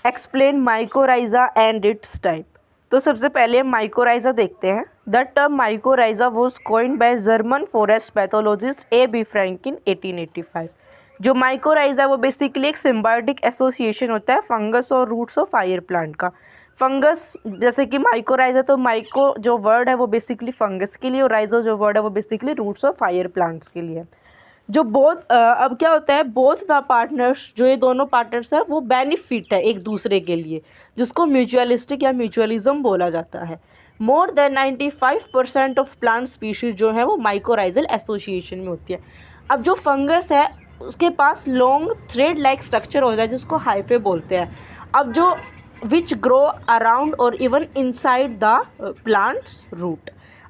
Explain mycorrhiza and its type. तो सबसे पहले हम माइकोराइजा देखते हैं। The term mycorrhiza was coined by German forest pathologist A B Frank in 1885। जो माइकोराइजा वो बेसिकली एक सिम्बायोटिक एसोसिएशन होता है फंगस और रूट्स ऑफ फायर प्लांट का। फंगस जैसे कि माइकोराइजा, तो माइको जो वर्ड है वो बेसिकली फंगस के लिए और राइजो जो वर्ड है वो basically roots of fire plants के लिए। जो बोथ अब क्या होता है, बोथ द पार्टनर्स, जो ये दोनों पार्टनर्स हैं वो बेनिफिट है एक दूसरे के लिए, जिसको म्यूचुअलिस्टिक या म्यूचुअलिज्म बोला जाता है। More than 95% of plant species जो है वो माइकोराइजल एसोसिएशन में होती है। अब जो फंगस है उसके पास लॉन्ग थ्रेड लाइक स्ट्रक्चर होता है जिसको हाइफे बोलते हैं। अब जो विच ग्रो अराउंड और even inside the plants root.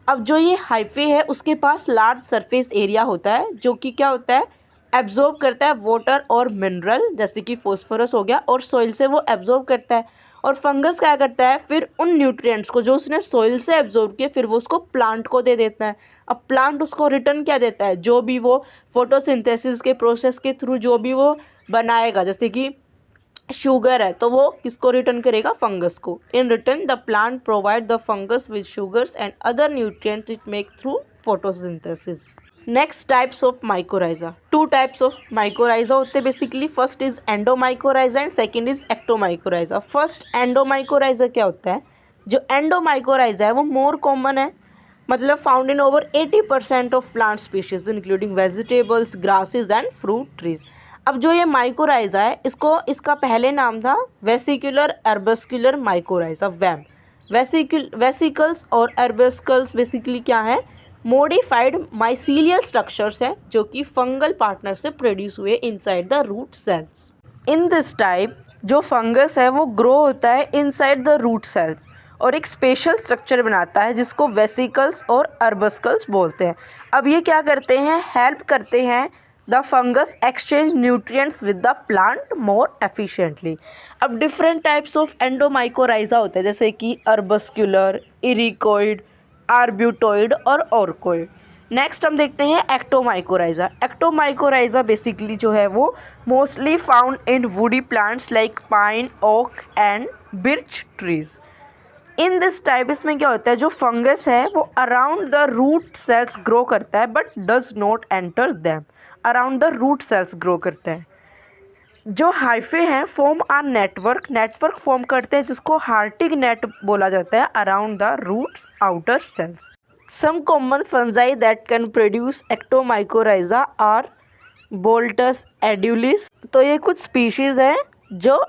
अब जो ये हाइफे है उसके पास लार्ज सरफेस एरिया होता है जो कि क्या होता है, एब्जॉर्ब करता है वाटर और मिनरल, जैसे कि फॉस्फोरस हो गया, और सॉइल से वो एब्जॉर्ब करता है। और फंगस क्या करता है, फिर उन न्यूट्रिएंट्स को जो उसने सॉइल से एब्जॉर्ब किए फिर वो उसको प्लांट को दे देता है। अब प्लांट उसको रिटर्न क्या देता है, जो भी वो फोटोसिंथेसिस के प्रोसेस के थ्रू जो भी वो बनाएगा, जैसे कि शुगर है तो वो किसको रिटर्न करेगा, फंगस को। In return the plant provide the fungus with sugars and other nutrients it make through photosynthesis. Next types of mycorrhiza. Two types of mycorrhiza होते हैं basically. First is endomycorrhiza and second is ectomycorrhiza. First endomycorrhiza क्या होता है, जो एंडोमाइकोराइजा है वो more common है, मतलब found in over 80% of plant species including vegetables, grasses and fruit trees. अब जो ये माइकोराइजा है इसका पहले नाम था वेसिकुलर एर्बस्कुलर माइकोराइजा, वैम। वेसिकल्स और एर्बस्कल्स बेसिकली क्या है, मॉडिफाइड माइसीलियल स्ट्रक्चर्स हैं जो कि फंगल पार्टनर से प्रोड्यूस हुए inside the root cells. In this type जो फंगस है वो ग्रो होता है इनसाइड द रूट सेल्स और एक स्पेशल स्ट्रक्चर बनाता है जिसको वेसिकल्स और अर्बस्कल्स बोलते हैं। अब ये क्या करते हैं, हेल्प करते हैं the fungus exchange nutrients with the plant more efficiently. अब डिफरेंट टाइप्स ऑफ एंडोमाइकोराइजा होते हैं जैसे कि अर्बस्कुलर, इरिकोइड, आर्ब्यूटोइड और ऑर्कोइड। नेक्स्ट हम देखते हैं एक्टोमाइकोराइजा। एक्टोमाइकोराइजा बेसिकली जो है वो mostly found in woody plants like pine, oak and birch trees. In this type इसमें क्या होता है, जो फंगस है वो around the root cells grow करता है but does not enter them. Around the root cells grow करता है। जो हाइफे हैं फॉर्म आर नेटवर्क फॉर्म करते हैं जिसको हार्टिंग नेट बोला जाता है around the roots outer cells. Some common fungi that can produce ectomycorrhiza are Boletus edulis. तो ये कुछ स्पीशीज़ हैं जो